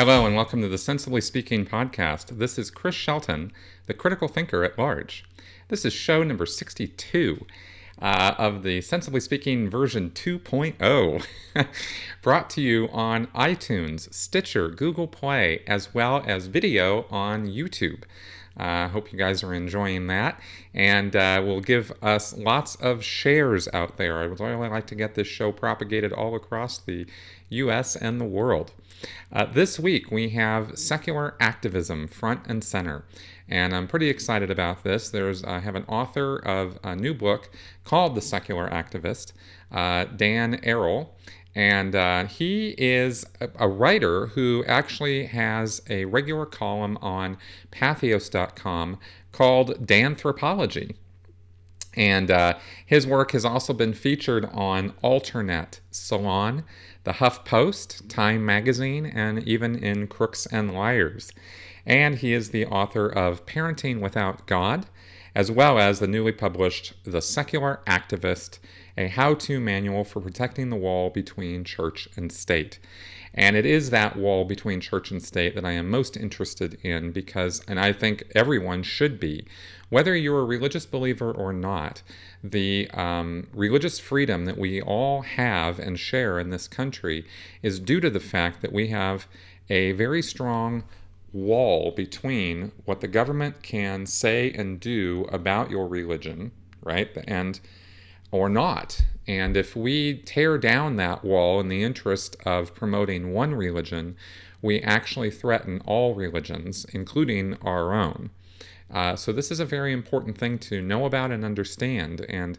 Hello, and welcome to the Sensibly Speaking podcast. This is Chris Shelton, the critical thinker at large. This is show number 62 of the Sensibly Speaking version 2.0, brought to you on iTunes, Stitcher, Google Play, as well as video on YouTube. Hope you guys are enjoying that, and will give us lots of shares out there. I would really like to get this show propagated all across the U.S. and the world. This week we have secular activism front and center, and I'm pretty excited about this. I have an author of a new book called The Secular Activist, Dan Arel, and he is a writer who actually has a regular column on Patheos.com called Danthropology. And his work has also been featured on Alternet, Salon, the HuffPost, Time Magazine, and even in Crooks and Liars. And he is the author of Parenting Without God, as well as the newly published The Secular Activist, a how-to manual for protecting the wall between church and state. And it is that wall between church and state that I am most interested in because, and I think everyone should be, whether you're a religious believer or not, the religious freedom that we all have and share in this country is due to the fact that we have a very strong wall between what the government can say and do about your religion, right, and or not. And if we tear down that wall in the interest of promoting one religion, we actually threaten all religions, including our own. So this is a very important thing to know about and understand. And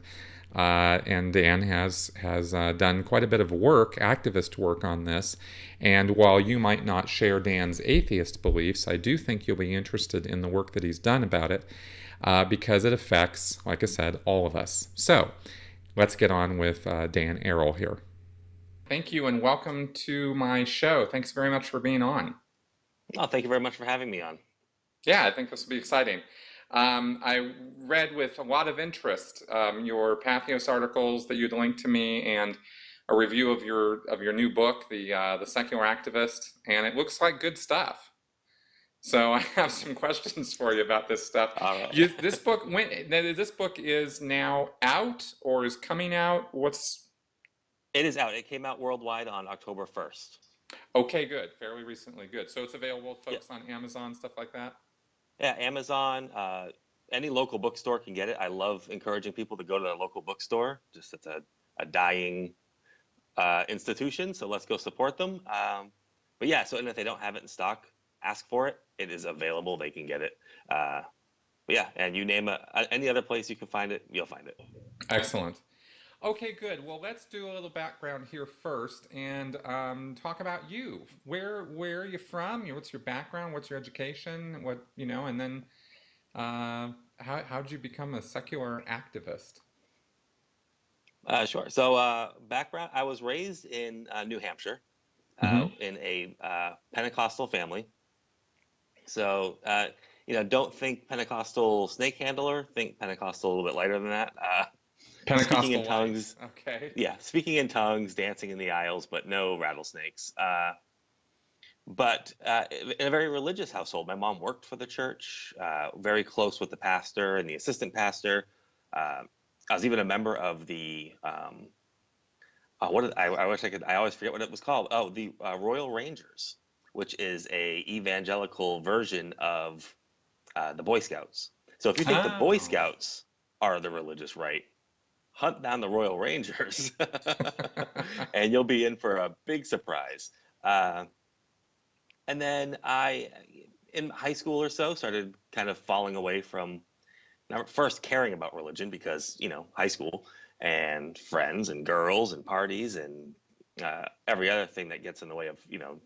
Dan has done quite a bit of work, activist work on this. And while you might not share Dan's atheist beliefs, I do think you'll be interested in the work that he's done about it because it affects, like I said, all of us. So let's get on with Dan Arel here. Thank you and welcome to my show. Thanks very much for being on. Oh, thank you very much for having me on. Yeah, I think this will be exciting. I read with a lot of interest your Patheos articles that you'd linked to me and a review of your new book, the Secular Activist, and it looks like good stuff. So I have some questions for you about this stuff. All right. This book is now out or is coming out? It is out. It came out worldwide on October 1st. Okay, good. Fairly recently, good. So it's available, folks, Yeah. on Amazon, stuff like that? Yeah, Amazon, any local bookstore can get it. I love encouraging people to go to their local bookstore. Just it's a dying institution, so let's go support them. But yeah, so and if they don't have it in stock, ask for it. It is available. They can get it. But yeah, and you name any other place you can find it, you'll find it. Excellent. Okay, good. Well, let's do a little background here first and talk about you. Where are you from? What's your background? What's your education? And then how'd you become a secular activist? Sure. So background, I was raised in New Hampshire Mm-hmm. in a Pentecostal family. So, don't think Pentecostal snake handler, think Pentecostal a little bit lighter than that. Speaking in Pentecostal light. tongues, Okay. yeah, speaking in tongues, dancing in the aisles, but no rattlesnakes. But in a very religious household, my mom worked for the church, very close with the pastor and the assistant pastor. I was even a member of the I wish I could. I always forget what it was called. Oh, the Royal Rangers, which is a evangelical version of the Boy Scouts. So if you think the Boy Oh. Scouts are the religious right, hunt down the Royal Rangers, and you'll be in for a big surprise. Uh, and then in high school or so, started kind of falling away from now first caring about religion because high school and friends and girls and parties and every other thing that gets in the way of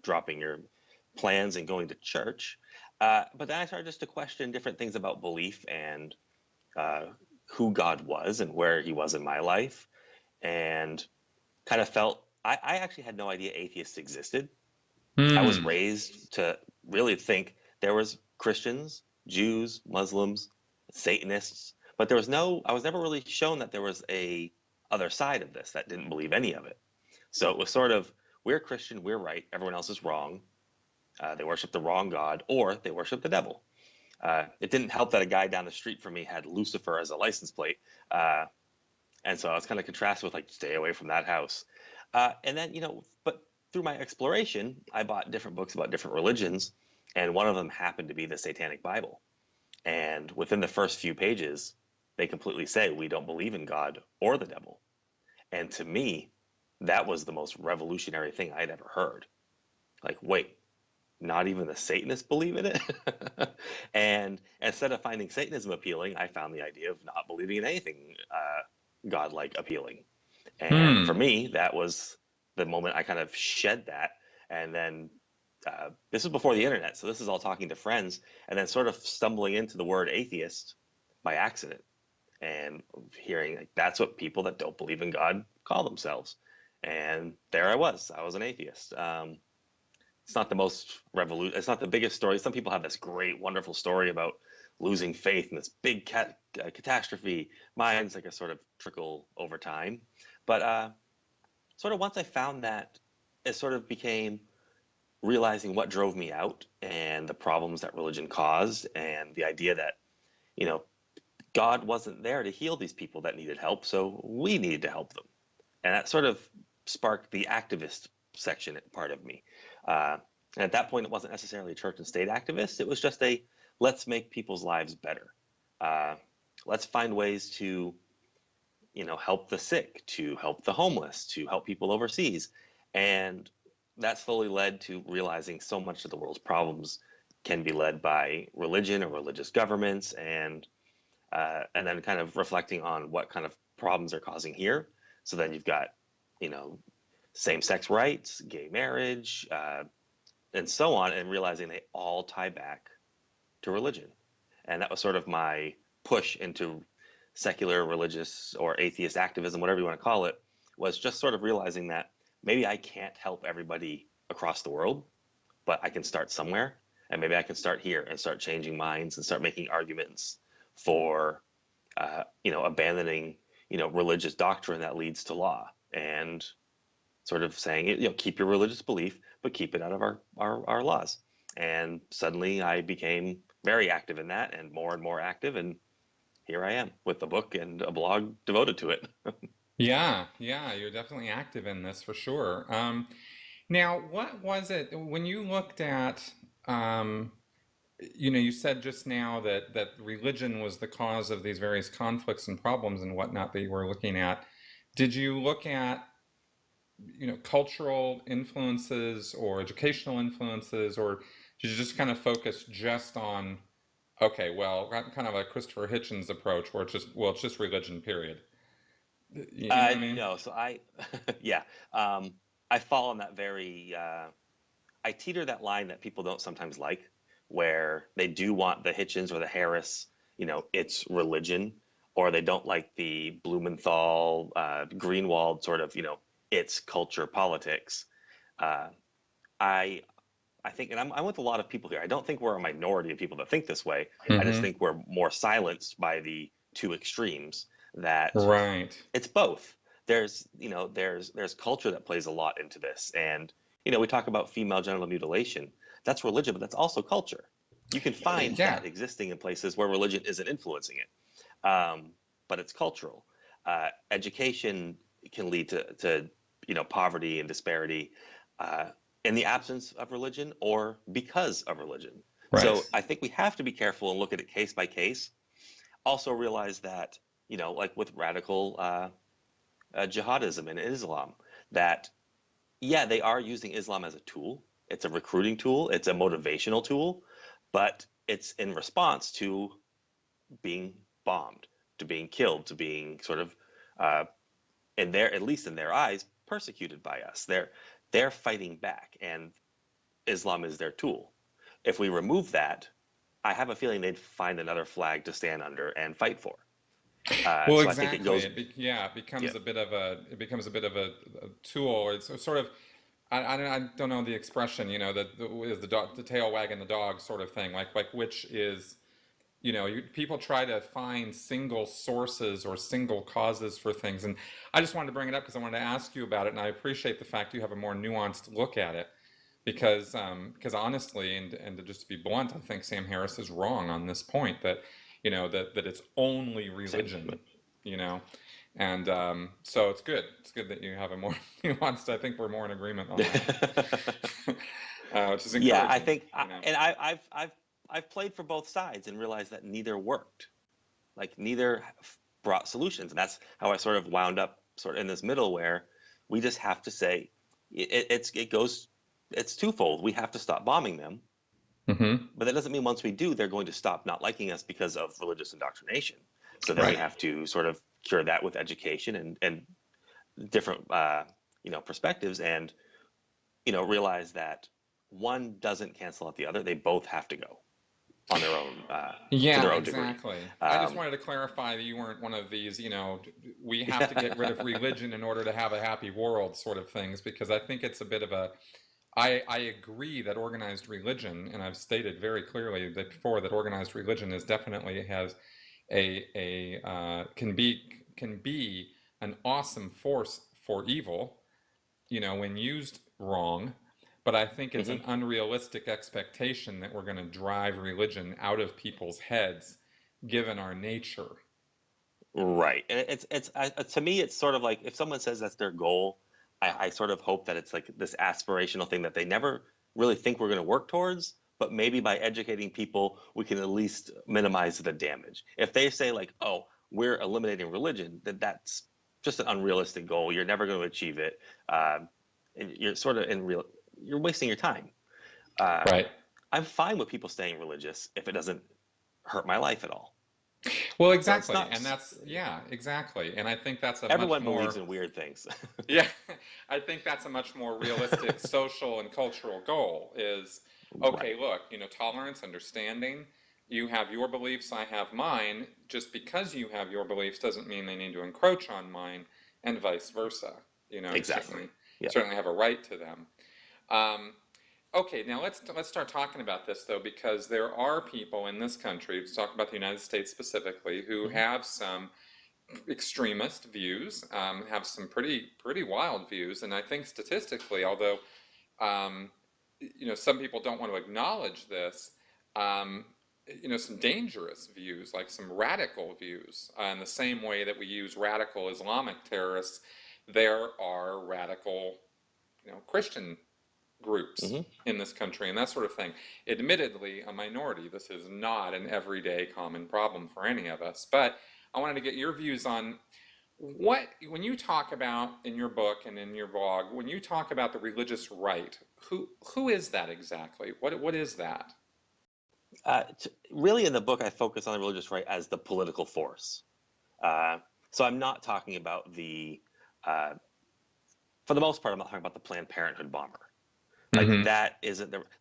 dropping your plans and going to church. But then I started just to question different things about belief and who God was and where He was in my life, and kind of felt I actually had no idea atheists existed. I was Hmm. raised to really think there was Christians, Jews, Muslims, Satanists, but I was never really shown that there was a other side of this that didn't believe any of it. So it was sort of, we're Christian, we're right, everyone else is wrong. They worship the wrong God, or they worship the devil. It didn't help that a guy down the street from me had Lucifer as a license plate. Uh, and so I was kind of contrasted with like, stay away from that house. And then, but through my exploration, I bought different books about different religions, and one of them happened to be the Satanic Bible. And within the first few pages, they completely say we don't believe in God or the devil. And to me, that was the most revolutionary thing I'd ever heard. Like, wait, not even the Satanists believe in it? And instead of finding Satanism appealing, I found the idea of not believing in anything godlike appealing. And for Hmm. me, that was the moment I kind of shed that. And then this was before the internet, so this is all talking to friends, and then sort of stumbling into the word atheist by accident, and hearing like that's what people that don't believe in God call themselves. And there I was an atheist. It's not the most it's not the biggest story. Some people have this great, wonderful story about losing faith in this big catastrophe. Mine's like a sort of trickle over time. But sort of once I found that, it sort of became realizing what drove me out and the problems that religion caused, and the idea that, you know, God wasn't there to heal these people that needed help, so we needed to help them. And that sort of sparked the activist section part of me. And at that point, it wasn't necessarily a church and state activist. It was just a let's make people's lives better. Uh, let's find ways to, help the sick, to help the homeless, to help people overseas. And that slowly led to realizing so much of the world's problems can be led by religion or religious governments, and then kind of reflecting on what kind of problems are causing here. So then you've got, you know, same-sex rights, gay marriage, and so on, and realizing they all tie back to religion. And that was sort of my push into secular, religious, or atheist activism, whatever you want to call it, was just sort of realizing that maybe I can't help everybody across the world, but I can start somewhere. And maybe I can start here and start changing minds and start making arguments for, abandoning, religious doctrine that leads to law, and sort of saying, keep your religious belief, but keep it out of our laws. And suddenly I became very active in that, and more active. And here I am with a book and a blog devoted to it. Yeah, yeah, you're definitely active in this for sure. Now, what was it when you looked at, um, you said just now that religion was the cause of these various conflicts and problems and whatnot that you were looking at. Did you look at, cultural influences or educational influences, or did you just kind of focus just on, okay, well, kind of a Christopher Hitchens approach where it's just religion, period. You know what I mean? No, so yeah, I fall on that very, I teeter that line that people don't sometimes like, where they do want the Hitchens or the Harris, it's religion, or they don't like the Blumenthal, Greenwald sort of, it's culture politics. Uh, I I think, and I'm with a lot of people here. I don't think we're a minority of people that think this way. I just Mm-hmm. think we're more silenced by the two extremes. That Right. it's both. There's culture that plays a lot into this, and we talk about female genital mutilation. That's religion, but that's also culture. You can find Yeah. that existing in places where religion isn't influencing it, but it's cultural. Education can lead to poverty and disparity, uh, in the absence of religion or because of religion. Right. So I think we have to be careful and look at it case by case. Also realize that, like with radical jihadism in Islam, that yeah, they are using Islam as a tool. It's a recruiting tool. It's a motivational tool, but it's in response to being bombed, to being killed, to being sort of, uh, in their, at least in their eyes, persecuted by us. They're fighting back, and Islam is their tool. If we remove that, I have a feeling they'd find another flag to stand under and fight for. Well, So I think it exactly. goes, Yeah, yeah. it becomes a bit of a tool. It's sort of, I don't know the expression, that is the tail wagging the dog sort of thing. Like which is, people try to find single sources or single causes for things. And I just wanted to bring it up because I wanted to ask you about it, and I appreciate the fact you have a more nuanced look at it. because honestly, and to just be blunt, I think Sam Harris is wrong on this point that that it's only Same. religion, you know, and so it's good that you have a more nuanced. I think we're more in agreement on that, which is Yeah, I encouraging, think, and I've played for both sides and realized that neither worked. Like neither brought solutions, and that's how I sort of wound up sort of in this middle where we just have to say it's twofold. We have to stop bombing them, Hmm. but that doesn't mean once we do, they're going to stop not liking us because of religious indoctrination. So then we Right. have to sort of cure that with education and different perspectives, and realize that one doesn't cancel out the other. They both have to go on their own to Yeah, their own degree. exactly. I just Um, wanted to clarify that you weren't one of these, we have to get rid of religion in order to have a happy world sort of things, because I think it's a bit of a, I agree that organized religion, and I've stated very clearly that before that organized religion is definitely has can be an awesome force for evil, when used wrong. But I think it's mhm. an unrealistic expectation that we're going to drive religion out of people's heads, given our nature. Right. And to me, it's sort of like if someone says that's their goal, I sort of hope that it's like this aspirational thing that they never really think we're going to work towards, but maybe by educating people, we can at least minimize the damage. If they say like, oh, we're eliminating religion, then that's just an unrealistic goal. You're never going to achieve it. And you're sort of you're wasting your time. Uh, Right. I'm fine with people staying religious if it doesn't hurt my life at all. Well, So it's exactly. not. And that's, yeah, exactly. And I think that's a much Everyone believes more, in weird things. yeah, I think that's a much more realistic social and cultural goal is, Right. okay, look, tolerance, understanding. You have your beliefs, I have mine. Just because you have your beliefs doesn't mean they need to encroach on mine, and vice versa. You Exactly. Yeah. certainly have a right to them. Um, okay, now let's start talking about this though, because there are people in this country, let's talk about the United States specifically, who Hmm. have some extremist views, have some pretty wild views, and I think statistically, although um, some people don't want to acknowledge this, um, some dangerous views, like some radical views, in the same way that we use radical Islamic terrorists, there are radical, Christian groups Hmm. in this country and that sort of thing. Admittedly, a minority. This is not an everyday common problem for any of us. But I wanted to get your views on when you talk about in your book and in your blog, when you talk about the religious right, who is that exactly? What is that? Really, in the book, I focus on the religious right as the political force. Uh, so I'm not talking about uh, for the most part, I'm not talking about the Planned Parenthood bomber. Like Mm-hmm.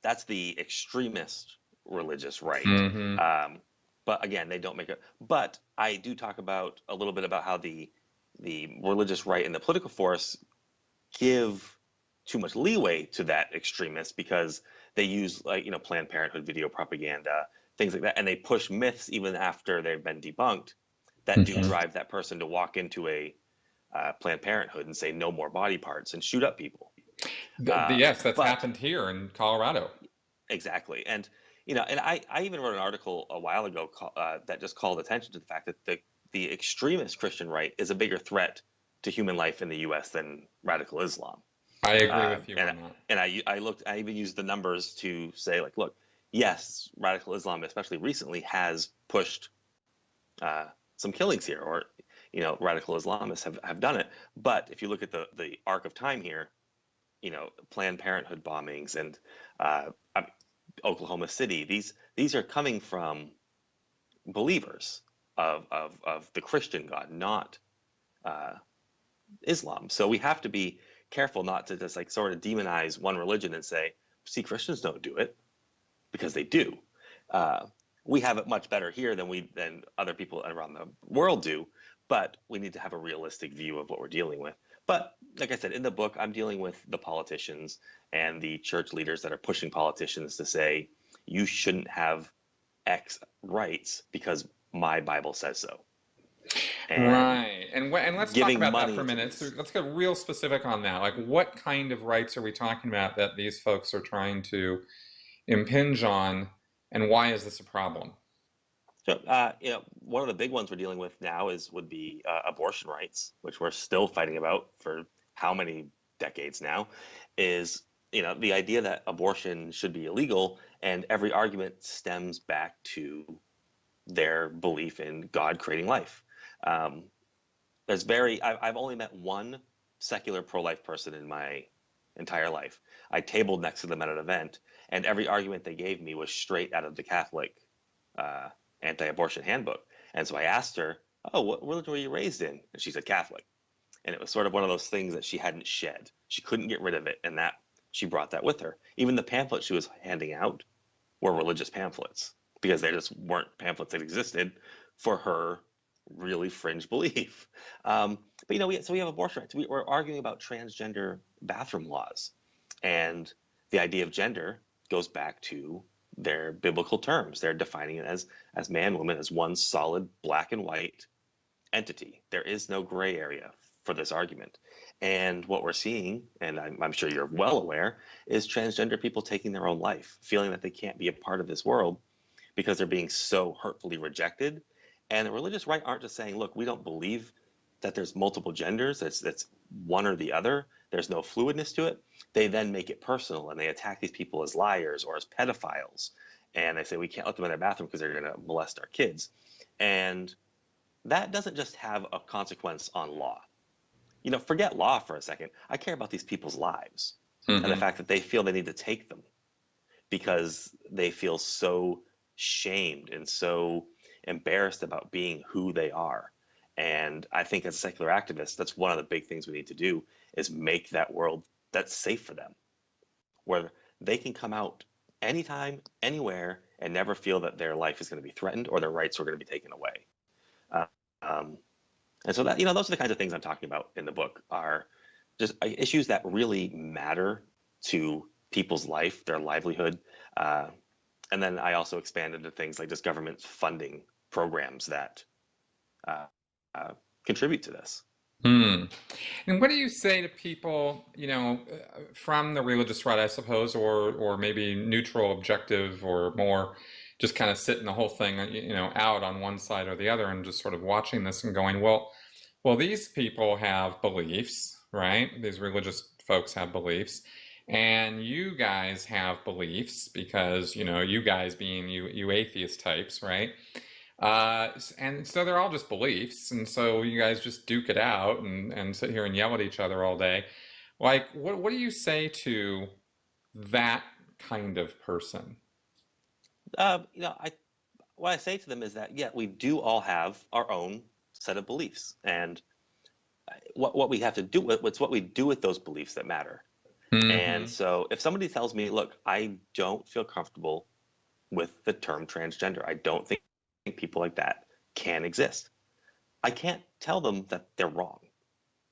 that's the extremist religious right. Mm-hmm. Um, but again, they don't make it. But I do talk about a little bit about how the religious right and the political force give too much leeway to that extremist because they use like Planned Parenthood video propaganda, things like that, and they push myths even after they've been debunked that do Mm-hmm. drive that person to walk into a Planned Parenthood and say no more body parts and shoot up people. Yes, that's But happened here in Colorado. exactly, and and I even wrote an article a while ago that just called attention to the fact that the extremist Christian right is a bigger threat to human life in the U.S. than radical Islam. I agree Uh, with you and on that. and I even used the numbers to say like, look, yes, radical Islam, especially recently, has pushed uh, some killings here, or radical Islamists have done it. But if you look at the arc of time here, Planned Parenthood bombings and uh, Oklahoma City, these are coming from believers of the Christian God, not uh, Islam. So we have to be careful not to just like sort of demonize one religion and say, see, Christians don't do it, because they do. Uh, we have it much better here than other people around the world do, but we need to have a realistic view of what we're dealing with. But like I said, in the book, I'm dealing with the politicians and the church leaders that are pushing politicians to say you shouldn't have X rights because my Bible says so. And Right. And let's talk giving about that for money a to minute. So these. let's get real specific on that. Like, what kind of rights are we talking about that these folks are trying to impinge on, and why is this a problem? So, one of the big ones we're dealing with now would be abortion rights, which we're still fighting about for how many decades now. Is the idea that abortion should be illegal, and every argument stems back to their belief in God creating life. Um, I've only met one secular pro-life person in my entire life. I tabled next to them at an event, and every argument they gave me was straight out of the Catholic uh, anti-abortion handbook. And so I asked her, "Oh, what religion were you raised in?" And she said Catholic. And it was sort of one of those things that she hadn't shed. She couldn't get rid of it, and that she brought that with her. Even the pamphlets she was handing out were religious pamphlets because they just weren't pamphlets that existed for her really fringe belief. But so we have abortion rights. We're arguing about transgender bathroom laws, and the idea of gender goes back to their biblical terms. They're defining it as man, woman, as one solid black and white entity. There is no gray area for this argument. And what we're seeing, and I'm sure you're well aware, is transgender people taking their own life, feeling that they can't be a part of this world because they're being so hurtfully rejected. And the religious right aren't just saying, look, we don't believe that there's multiple genders, that's one or the other, there's no fluidness to it. They then make it personal and they attack these people as liars or as pedophiles. And they say we can't let them in their bathroom because they're going to molest our kids. And that doesn't just have a consequence on law. Forget law for a second. I care about these people's lives and the Mm-hmm. fact that they feel they need to take them because they feel so shamed and so embarrassed about being who they are. And I think as a secular activist, that's one of the big things we need to do is make that world that's safe for them, where they can come out anytime, anywhere, and never feel that their life is going to be threatened or their rights are going to be taken away. Uh, um, and so that those are the kinds of things I'm talking about in the book are just issues that really matter to people's life, their livelihood. Uh, and then I also expanded to things like just government funding programs that uh, uh, contribute to this. Hmm. And what do you say to people, from the religious right, I suppose, or maybe neutral, objective, or more, just kind of sitting the whole thing, out on one side or the other, and just sort of watching this and going, well, these people have beliefs, right? These religious folks have beliefs, and you guys have beliefs because, you guys being you atheist types, right? And so they're all just beliefs, and so you guys just duke it out and sit here and yell at each other all day. Like, what do you say to that kind of person? I What I say to them is that yeah, we do all have our own set of beliefs, and what we have to do what's what we do with those beliefs that matter. And Mm-hmm. so if somebody tells me, look, I don't feel comfortable with the term transgender, I don't think people like that can exist. I can't tell them that they're wrong.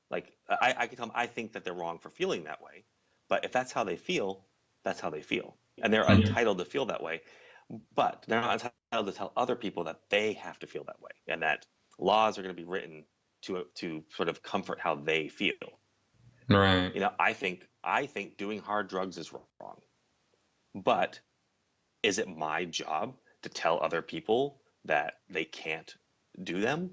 Like I can tell them I think that they're wrong for feeling that way, but if that's how they feel, that's how they feel, and they're entitled to feel that way. But they're not entitled to tell other people that they have to feel that way, and that laws are going to be written to sort of comfort how they feel. Right. I think doing hard drugs is wrong, but is it my job to tell other people that they can't do them?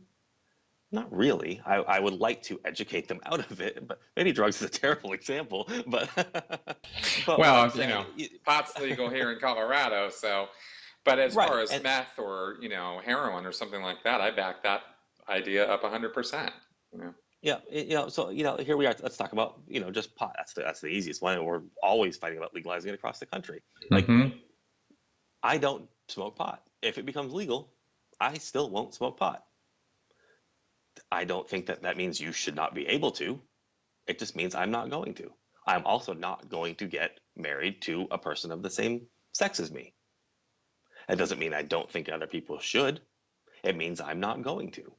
Not really. I would like to educate them out of it, but maybe drugs is a terrible example. But but what I'm Well, saying, pot's legal here in Colorado, so, but as right? far as And meth or, heroin or something like that, I back that idea up 100%. You know. yeah, so here we are. Let's talk about just pot. That's the easiest one. And we're always fighting about legalizing it across the country. Like Mm-hmm. I don't smoke pot. If it becomes legal, I still won't smoke pot. I don't think that that means you should not be able to. It just means I'm not going to. I'm also not going to get married to a person of the same sex as me. That doesn't mean I don't think other people should. It means I'm not going to.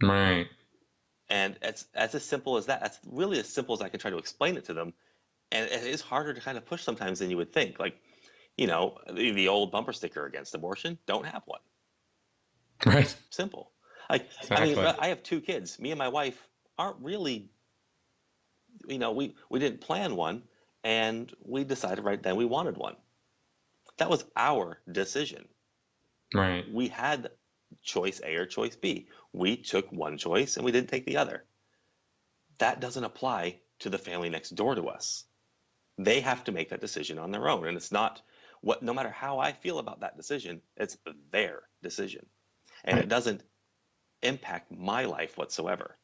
Right. And it's as simple as that. That's really as simple as I can try to explain it to them. And it is harder to kind of push sometimes than you would think. Like, the old bumper sticker against abortion, don't have one. Right. Simple. Like, I mean, Exactly. I have two kids. Me and my wife aren't really, we didn't plan one, and we decided right then we wanted one. That was our decision. Right. We had choice A or choice B. We took one choice and we didn't take the other. That doesn't apply to the family next door to us. They have to make that decision on their own. And it's not what, no matter how I feel about that decision, it's their decision. And it doesn't impact my life whatsoever.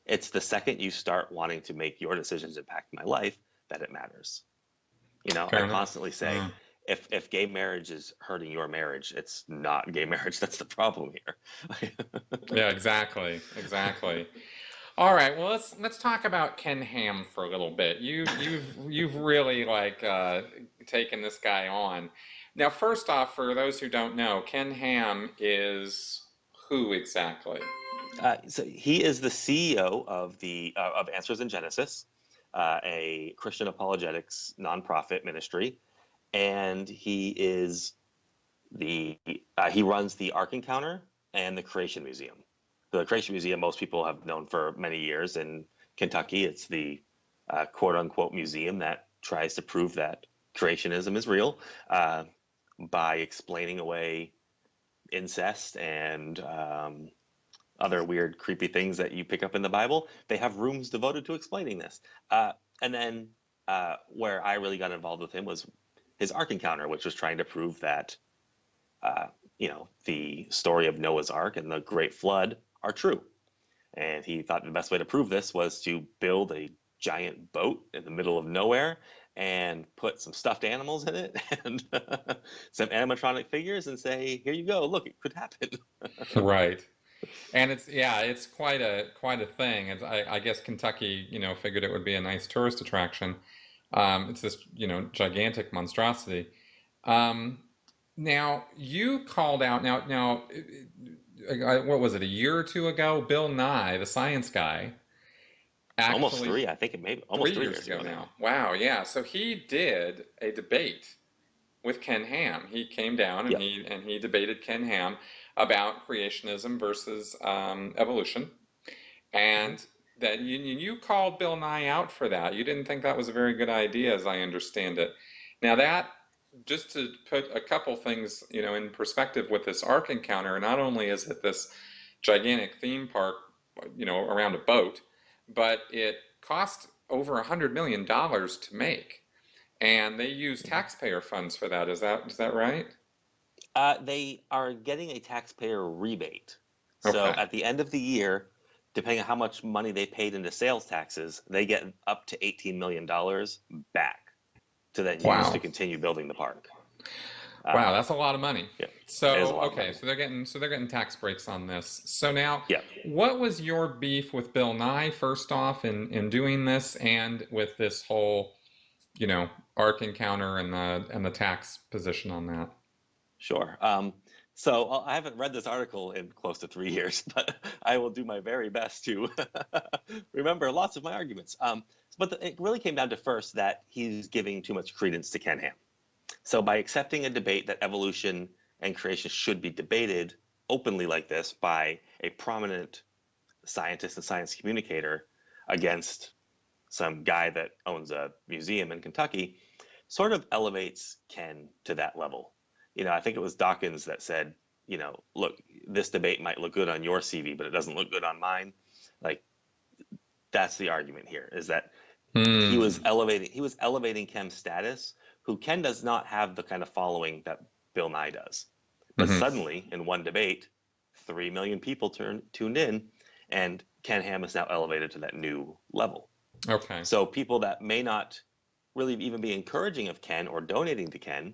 It's the second you start wanting to make your decisions impact my life that it matters. I Fair enough. constantly say, if gay marriage is hurting your marriage, it's not gay marriage that's the problem here. Yeah, exactly. Exactly. All right, well let's talk about Ken Ham for a little bit. You've really like taken this guy on. Now, first off, for those who don't know, Ken Ham is who exactly? So he is the CEO of Answers in Genesis, a Christian apologetics nonprofit ministry, and he runs the Ark Encounter and the Creation Museum. The Creation Museum, most people have known for many years in Kentucky. It's the quote unquote museum that tries to prove that creationism is real by explaining away incest and other weird, creepy things that you pick up in the Bible. They have rooms devoted to explaining this. And then where I really got involved with him was his Ark Encounter, which was trying to prove that the story of Noah's Ark and the Great Flood are true. And he thought the best way to prove this was to build a giant boat in the middle of nowhere and put some stuffed animals in it and some animatronic figures and say, here you go, look, it could happen. Right. And it's quite a thing. I guess Kentucky, figured it would be a nice tourist attraction. It's this, gigantic monstrosity. Um, Now you called out what was it, a year or two ago? Bill Nye, the science guy, Almost actually three, I think it may be almost 3 years 3 years ago ago now. now. Wow, yeah. So he did a debate with Ken Ham. He came down and Yep. he debated Ken Ham about creationism versus evolution, Hmm. and that you called Bill Nye out for that. You didn't think that was a very good idea, as I understand it. Now that, just to put a couple things, in perspective with this Ark Encounter, not only is it this gigantic theme park, around a boat, but it cost over $100 million to make, and they use taxpayer funds for that. Is that right? They are getting a taxpayer rebate. So Okay. at the end of the year, depending on how much money they paid into sales taxes, they get up to $18 million back to then use to Wow. continue building the park. Wow, Uh, that's a lot of money. yeah, it is a So, lot of okay, money. so they're getting tax breaks on this. So now, Yeah. what was your beef with Bill Nye first off in doing this, and with this whole, you know, Ark Encounter and the tax position on that? Sure. So I haven't read this article in close to 3 years, but I will do my very best to remember lots of my arguments. But it really came down to first that he's giving too much credence to Ken Ham. So by accepting a debate that evolution and creation should be debated openly like this by a prominent scientist and science communicator against some guy that owns a museum in Kentucky, sort of elevates Ken to that level. I think it was Dawkins that said, look, this debate might look good on your CV, but it doesn't look good on mine. Like, that's the argument here, is that Hmm. he was elevating Ken's status, who Ken does not have the kind of following that Bill Nye does. But Hmm. suddenly, in one debate, 3 million people tuned in, and Ken Ham is now elevated to that new level. Okay. So people that may not really even be encouraging of Ken or donating to Ken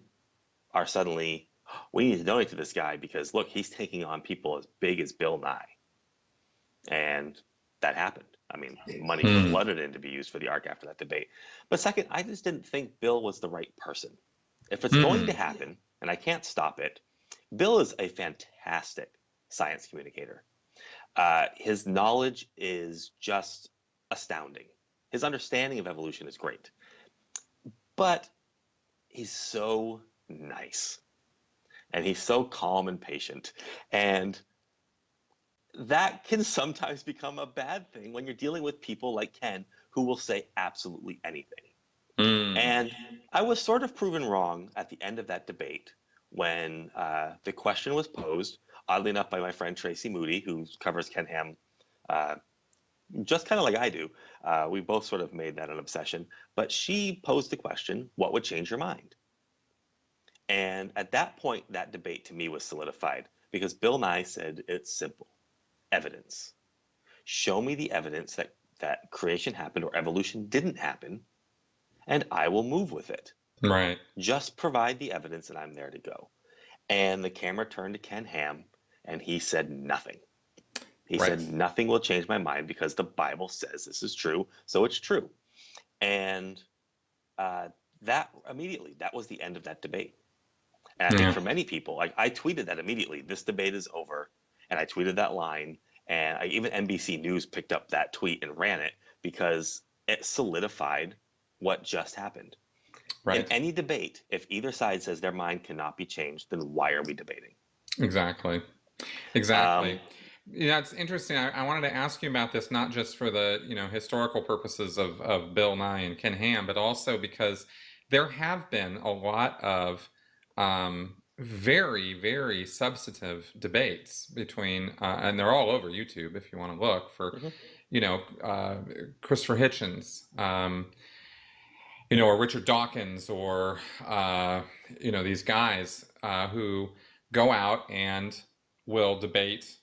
are suddenly, we need to donate to this guy because look, he's taking on people as big as Bill Nye. And that happened. I mean, money Hmm. flooded in to be used for the Ark after that debate. But second, I just didn't think Bill was the right person. If it's going to Hmm. happen, and I can't stop it, Bill is a fantastic science communicator. His knowledge is just astounding. His understanding of evolution is great, but he's so nice and he's so calm and patient. And that can sometimes become a bad thing when you're dealing with people like Ken who will say absolutely anything. Mm. And I was sort of proven wrong at the end of that debate when the question was posed, oddly enough, by my friend Tracy Moody, who covers Ken Ham uh, just kind of like I do. We both sort of made that an obsession. But she posed the question, what would change your mind? And at that point, that debate to me was solidified because Bill Nye said it's simple evidence. Show me the evidence that creation happened or evolution didn't happen, and I will move with it. Right. Just provide the evidence and I'm there to go. And the camera turned to Ken Ham and he said nothing. He Right. said, nothing will change my mind because the Bible says this is true, so it's true. And that immediately, that was the end of that debate. And I think Yeah. for many people, like I tweeted that immediately, this debate is over. And I tweeted that line. And even NBC News picked up that tweet and ran it because it solidified what just happened. In Right. any debate, if either side says their mind cannot be changed, then why are we debating? Exactly. Exactly. Um, Yeah, it's interesting. I wanted to ask you about this, not just for the, historical purposes of Bill Nye and Ken Ham, but also because there have been a lot of very, very substantive debates between, and they're all over YouTube if you want to look for, mhm. Christopher Hitchens, or Richard Dawkins, or these guys who go out and will debate.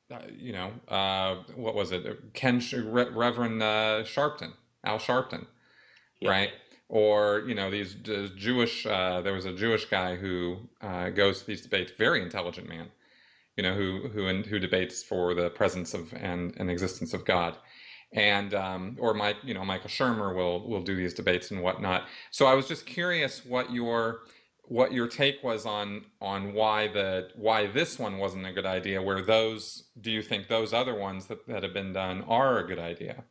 What was it? Reverend Sharpton, Al Sharpton, Yep. right? Or these Jewish. There was a Jewish guy who goes to these debates. Very intelligent man, who debates for the presence of and existence of God, and or Michael Shermer will do these debates and whatnot. So I was just curious what your take was on why this one wasn't a good idea, where do you think those other ones that have been done are a good idea?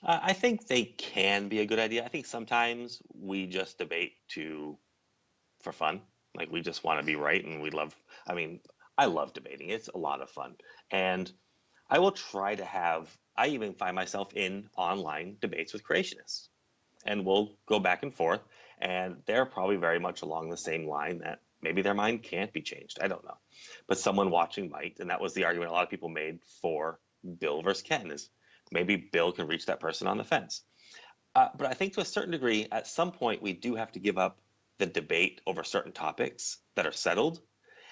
I think they can be a good idea. I think sometimes we just debate for fun. Like we just want to be right and I mean, I love debating. It's a lot of fun. And I will try to I even find myself in online debates with creationists. And we'll go back and forth. And they're probably very much along the same line that maybe their mind can't be changed. I don't know. But someone watching might. And that was the argument a lot of people made for Bill versus Ken is maybe Bill can reach that person on the fence. But I think to a certain degree, at some point, we do have to give up the debate over certain topics that are settled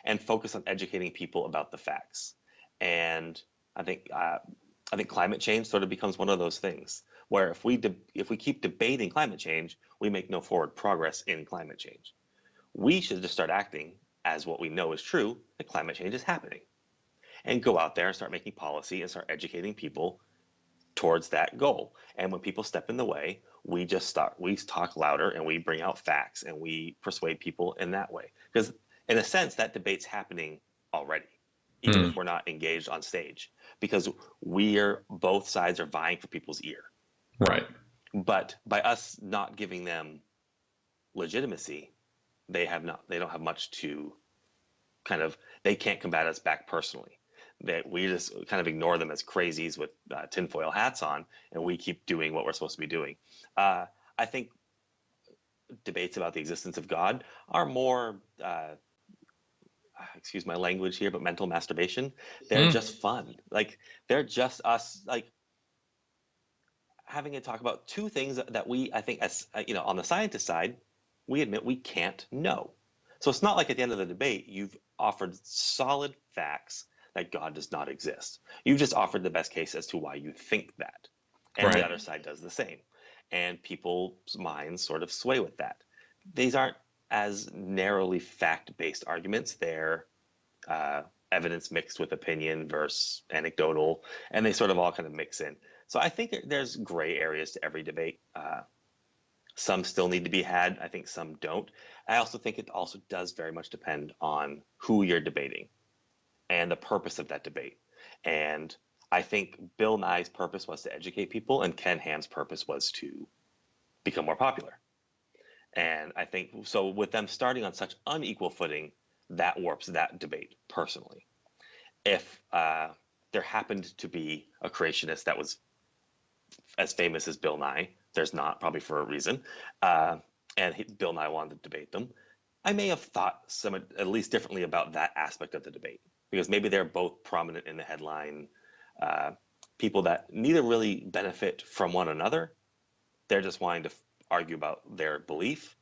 and focus on educating people about the facts. And I think I think climate change sort of becomes one of those things where if we keep debating climate change, we make no forward progress in climate change. We should just start acting as what we know is true, that climate change is happening, and go out there and start making policy and start educating people towards that goal. And when people step in the way, we talk louder and we bring out facts and we persuade people in that way. Because in a sense, that debate's happening already, even Hmm. if we're not engaged on stage, because both sides are vying for people's ear. Right. But by us not giving them legitimacy, they don't have much to they can't combat us back personally. That we just kind of ignore them as crazies with tinfoil hats on, and we keep doing what we're supposed to be doing. I think debates about the existence of God are more, excuse my language here, but mental masturbation. They're Hmm. just fun. Like they're just us, like having to talk about two things that I think, as on the scientist side, we admit we can't know. So it's not like at the end of the debate, you've offered solid facts that God does not exist. You've just offered the best case as to why you think that. And the Right. other side does the same. And people's minds sort of sway with that. These aren't as narrowly fact based arguments. They're uh, evidence mixed with opinion versus anecdotal, and they sort of all kind of mix in. So I think there's gray areas to every debate. Some still need to be had. I think some don't. I also think it also does very much depend on who you're debating and the purpose of that debate. And I think Bill Nye's purpose was to educate people, and Ken Ham's purpose was to become more popular. And I think so with them starting on such unequal footing, that warps that debate personally. If there happened to be a creationist that was as famous as Bill Nye. There's not, probably for a reason. Bill Nye wanted to debate them. I may have thought at least differently about that aspect of the debate, because maybe they're both prominent in the headline, people that neither really benefit from one another. They're just wanting to argue about their belief.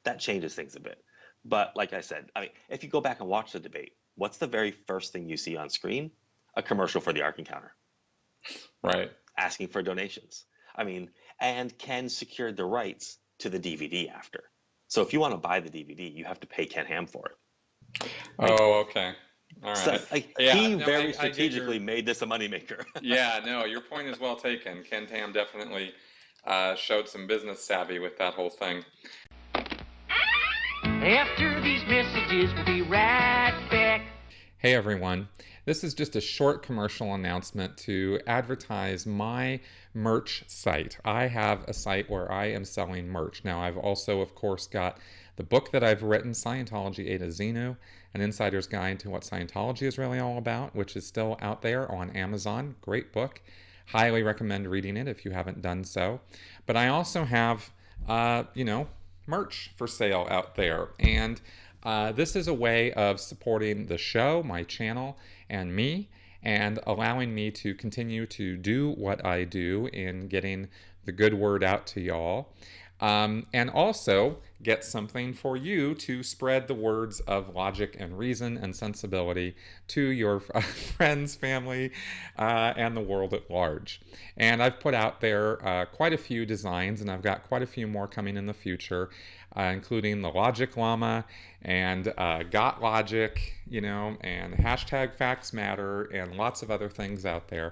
That changes things a bit. But like I said, I mean, if you go back and watch the debate, what's the very first thing you see on screen? A commercial for the Ark Encounter. Right. Asking for donations. I mean, and Ken secured the rights to the DVD after. So if you want to buy the DVD, you have to pay Ken Ham for it. Oh, okay. All right. So, Yeah, he no, very I get strategically made this a moneymaker. Yeah, no, your point is well taken. Ken Ham definitely showed some business savvy with that whole thing. After these messages, we'll be right back. Hey everyone, this is just a short commercial announcement to advertise my merch site. I have a site where I am selling merch. Now I've also, of course, got the book that I've written, Scientology A to Xenu, An Insider's Guide to What Scientology is Really All About, which is still out there on Amazon. Great book. Highly recommend reading it if you haven't done so. But I also have, merch for sale out there. And this is a way of supporting the show, my channel, and me, and allowing me to continue to do what I do in getting the good word out to y'all. And also get something for you to spread the words of logic and reason and sensibility to your friends, family, and the world at large. And I've put out there quite a few designs, and I've got quite a few more coming in the future, including the Logic Llama and Got Logic, and hashtag Facts Matter, and lots of other things out there.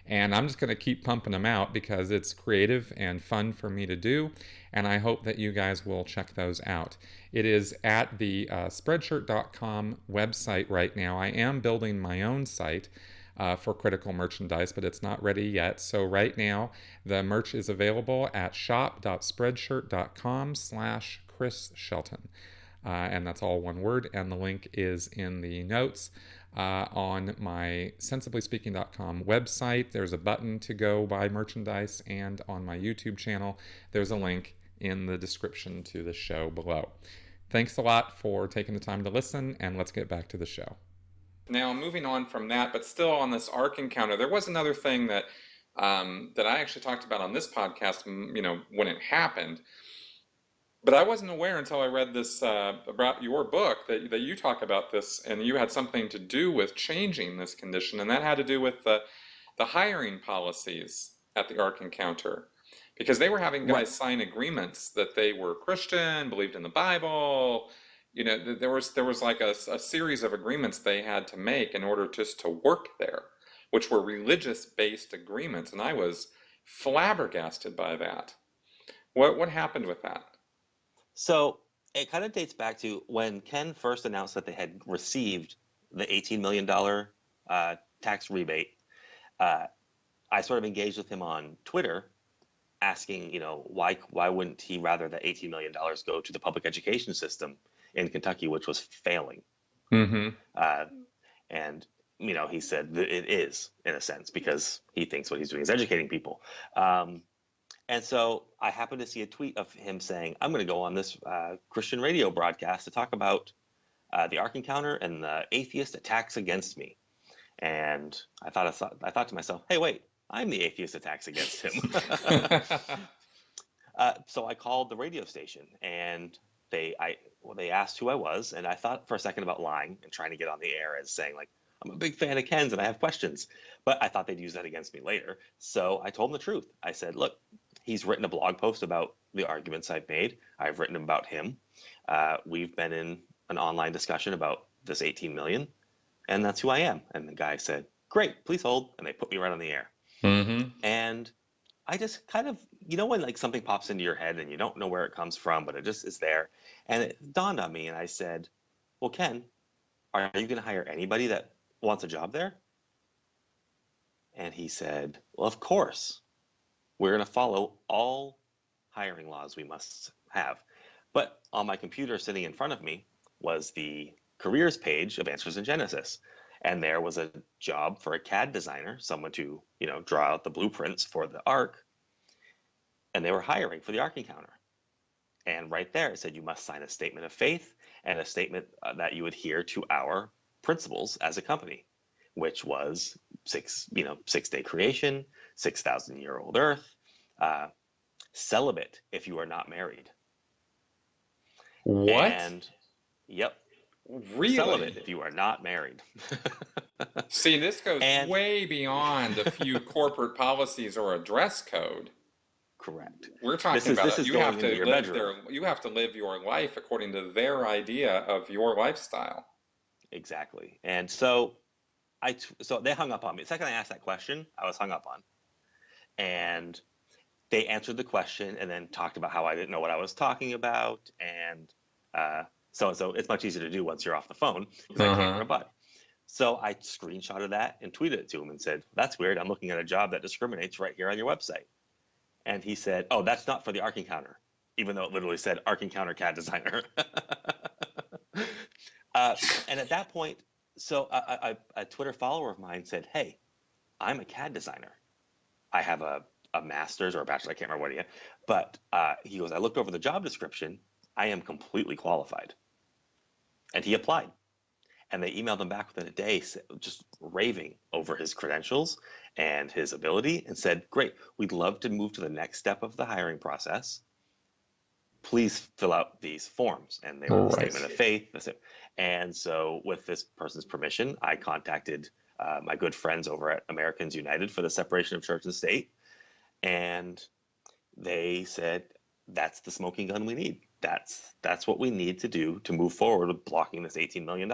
And I'm just going to keep pumping them out because it's creative and fun for me to do. And I hope that you guys will check those out. It is at the Spreadshirt.com website right now. I am building my own site for critical merchandise, but it's not ready yet. So right now, the merch is available at shop.spreadshirt.com/Chris Shelton. And that's all one word. And the link is in the notes. On my sensiblyspeaking.com website, there's a button to go buy merchandise, and on my YouTube channel, there's a link in the description to the show below. Thanks a lot for taking the time to listen, and let's get back to the show. Now, moving on from that, but still on this Ark Encounter, there was another thing that that I actually talked about on this podcast, when it happened. But I wasn't aware until I read this about your book that you talk about this, and you had something to do with changing this condition, and that had to do with the hiring policies at the Ark Encounter, because they were having guys sign agreements that they were Christian, believed in the Bible. There was like a series of agreements they had to make in order just to work there, which were religious-based agreements, and I was flabbergasted by that. What happened with that? So it kind of dates back to when Ken first announced that they had received the $18 million tax rebate. I sort of engaged with him on Twitter, asking, why wouldn't he rather that $18 million go to the public education system in Kentucky, which was failing? Mm-hmm. And he said that it is, in a sense, because he thinks what he's doing is educating people. And so I happened to see a tweet of him saying, I'm going to go on this Christian radio broadcast to talk about the Ark Encounter and the atheist attacks against me. And I thought to myself, hey, wait, I'm the atheist attacks against him. So I called the radio station, and they asked who I was. And I thought for a second about lying and trying to get on the air as saying, like, I'm a big fan of Ken's and I have questions. But I thought they'd use that against me later. So I told them the truth. I said, look, he's written a blog post about the arguments I've made. I've written about him. We've been in an online discussion about this 18 million, and that's who I am. And the guy said, great, please hold. And they put me right on the air. Mm-hmm. And I just kind of, when like something pops into your head and you don't know where it comes from, but it just is there. And it dawned on me, and I said, well, Ken, are you going to hire anybody that wants a job there? And he said, well, of course. We're going to follow all hiring laws we must have. But on my computer sitting in front of me was the careers page of Answers in Genesis. And there was a job for a CAD designer, someone to, draw out the blueprints for the Ark. And they were hiring for the Ark Encounter. And right there, it said you must sign a statement of faith and a statement that you adhere to our principles as a company, which was 6-day creation, 6,000-year-old Earth, celibate if you are not married. What? And yep, Really? celibate if you are not married. See, this goes And- way beyond a few corporate policies or a dress code. Correct. We're talking This is about you have going into to your live bedroom. you have to live your life according to their idea of your lifestyle. Exactly. And so so they hung up on me. The second I asked that question, I was hung up on. And they answered the question and then talked about how I didn't know what I was talking about. And so it's much easier to do once you're off the phone because I can't rebut. So I screenshotted that and tweeted it to him and said, that's weird. I'm looking at a job that discriminates right here on your website. And he said, oh, that's not for the Ark Encounter, even though it literally said Ark Encounter CAD designer. And at that point, so a Twitter follower of mine said, hey, I'm a CAD designer. I have a master's or a bachelor's, I can't remember what he had. But he goes, I looked over the job description. I am completely qualified. And he applied. And they emailed him back within a day, just raving over his credentials and his ability, and said, great, we'd love to move to the next step of the hiring process. Please fill out these forms. And they were the statement of faith. And so with this person's permission, I contacted my good friends over at Americans United for the separation of church and state. And they said, that's the smoking gun we need. That's what we need to do to move forward with blocking this $18 million.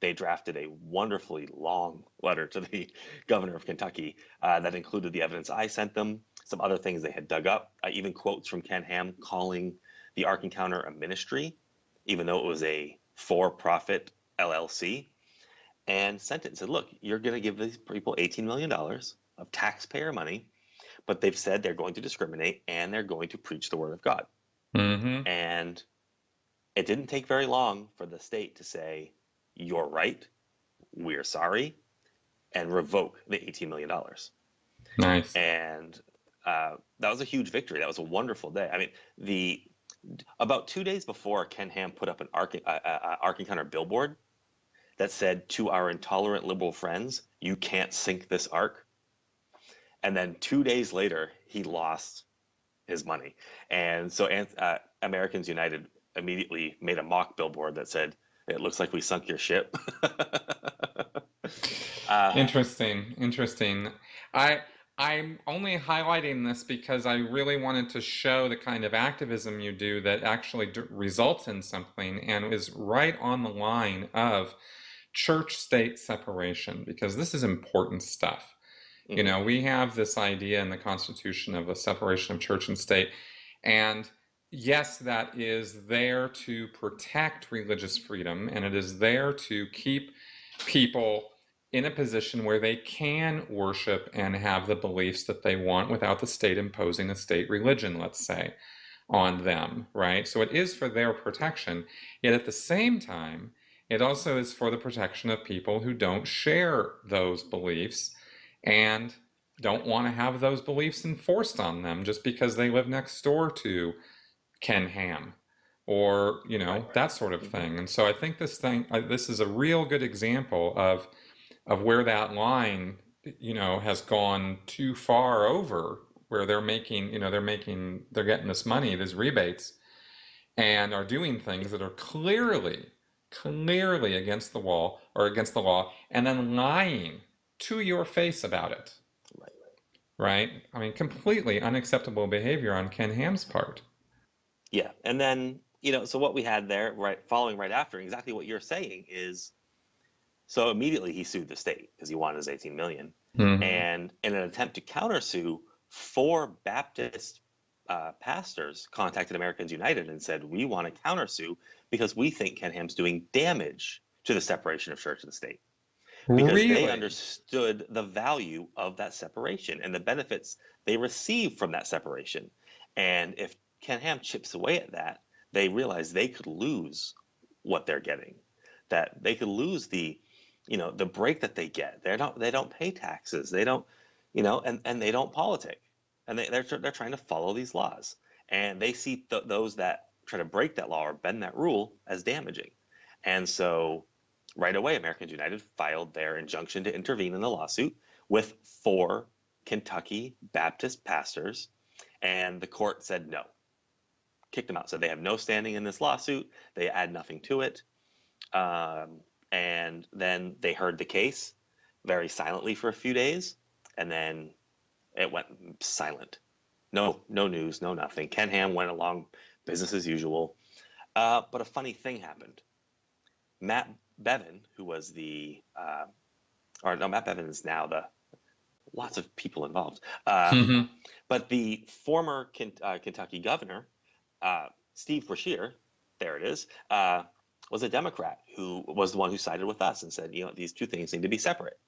They drafted a wonderfully long letter to the governor of Kentucky that included the evidence I sent them, some other things they had dug up, even quotes from Ken Ham calling the Ark Encounter a ministry, even though it was a for-profit LLC, and sent it and said, look, you're going to give these people $18 million of taxpayer money, but they've said they're going to discriminate and they're going to preach the word of God. Mm-hmm. And it didn't take very long for the state to say, you're right, we're sorry, and revoke the $18 million. Nice. And that was a huge victory. That was a wonderful day. I mean, about 2 days before, Ken Ham put up an Ark Encounter billboard that said, to our intolerant liberal friends, you can't sink this Ark. And then 2 days later, he lost his money. And so Americans United immediately made a mock billboard that said, it looks like we sunk your ship. Interesting. I'm only highlighting this because I really wanted to show the kind of activism you do that actually results in something and is right on the line of church-state separation, because this is important stuff. Mm-hmm. You know, we have this idea in the Constitution of a separation of church and state, and yes, that is there to protect religious freedom, and it is there to keep people in a position where they can worship and have the beliefs that they want without the state imposing a state religion, let's say, on them, right? So it is for their protection. Yet at the same time, it also is for the protection of people who don't share those beliefs and don't want to have those beliefs enforced on them just because they live next door to Ken Ham or, that sort of thing. And so I think this is a real good example of where that line, has gone too far over, where they're getting this money, these rebates, and are doing things that are clearly against the wall or against the law, and then lying to your face about it. Right? I mean, completely unacceptable behavior on Ken Ham's part. Yeah. And then, so what we had there, following right after, exactly what you're saying is, so immediately he sued the state because he wanted his $18 million. Mm-hmm. And in an attempt to countersue, 4 Baptist pastors contacted Americans United and said, we want to countersue because we think Ken Ham's doing damage to the separation of church and state. Because they understood the value of that separation and the benefits they receive from that separation. And if Ken Ham chips away at that, they realize they could lose what they're getting, that they could lose the the break that they get. They don't pay taxes. They don't, and they don't politic, and they're trying to follow these laws, and they see those that try to break that law or bend that rule as damaging, and so right away, Americans United filed their injunction to intervene in the lawsuit with 4 Kentucky Baptist pastors, and the court said no, kicked them out. So they have no standing in this lawsuit. They add nothing to it. And then they heard the case very silently for a few days, and then it went silent. No news, no nothing. Ken Ham went along business as usual. But a funny thing happened. Matt Bevin, who was Matt Bevin is now lots of people involved. But the former Kentucky governor, Steve Brashear, there it is, was a Democrat who was the one who sided with us and said, these two things need to be separate.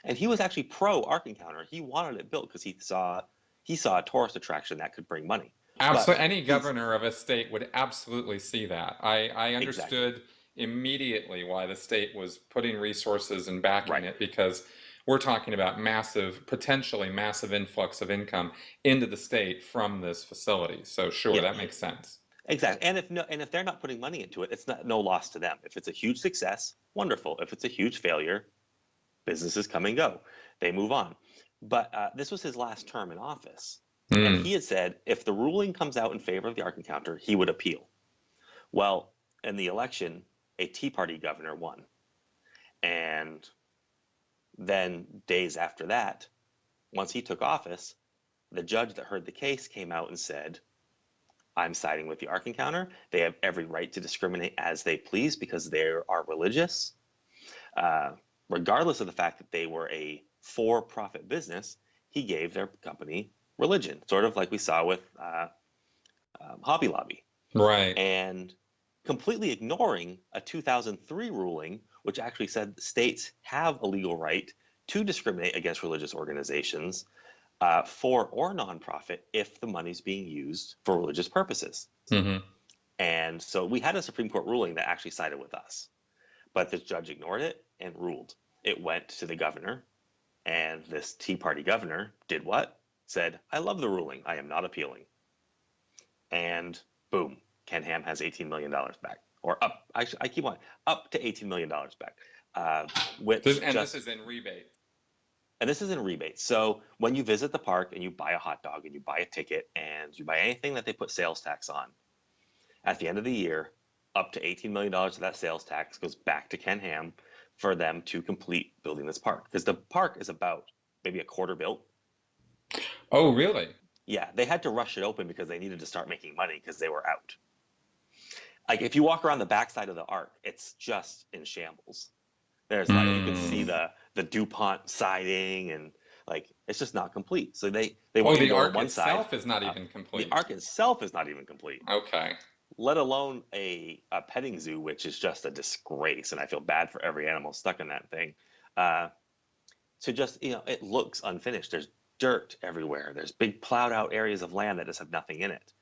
And he was actually pro Ark Encounter. He wanted it built because he saw a tourist attraction that could bring money. Absolutely, any governor of a state would absolutely see that. I understood immediately why the state was putting resources and backing it, because we're talking about potentially massive influx of income into the state from this facility. So sure, that makes sense. Exactly. And if they're not putting money into it, it's no loss to them. If it's a huge success, wonderful. If it's a huge failure, businesses come and go. They move on. But this was his last term in office. And he had said if the ruling comes out in favor of the Ark Encounter, he would appeal. Well, in the election, a Tea Party governor won. And then days after that, once he took office, the judge that heard the case came out and said, I'm siding with the Ark Encounter. They have every right to discriminate as they please because they are religious. Regardless of the fact that they were a for-profit business, he gave their company religion, sort of like we saw with Hobby Lobby. Right. And completely ignoring a 2003 ruling, which actually said states have a legal right to discriminate against religious organizations for or nonprofit if the money's being used for religious purposes. And so we had a Supreme Court ruling that actually sided with us. But the judge ignored it and ruled. It went to the governor, and this Tea Party governor did what? Said, I love the ruling. I am not appealing. And boom, Ken Ham has $18 million back. Or up, I keep on, up to $18 million back. This is in rebate. And this is in rebate. So when you visit the park and you buy a hot dog and you buy a ticket and you buy anything that they put sales tax on, at the end of the year, up to $18 million of that sales tax goes back to Ken Ham for them to complete building this park. Because the park is about maybe a quarter built. Oh, really? Yeah, they had to rush it open because they needed to start making money because they were out. Like if you walk around the backside of the Ark, it's just in shambles. There's like you can see the DuPont siding and like it's just not complete. So they want to the go Ark on one side. itself is not even complete. The Ark itself is not even complete. Okay. Let alone a petting zoo, which is just a disgrace, and I feel bad for every animal stuck in that thing. So just it looks unfinished. There's dirt everywhere. There's big plowed out areas of land that just have nothing in it.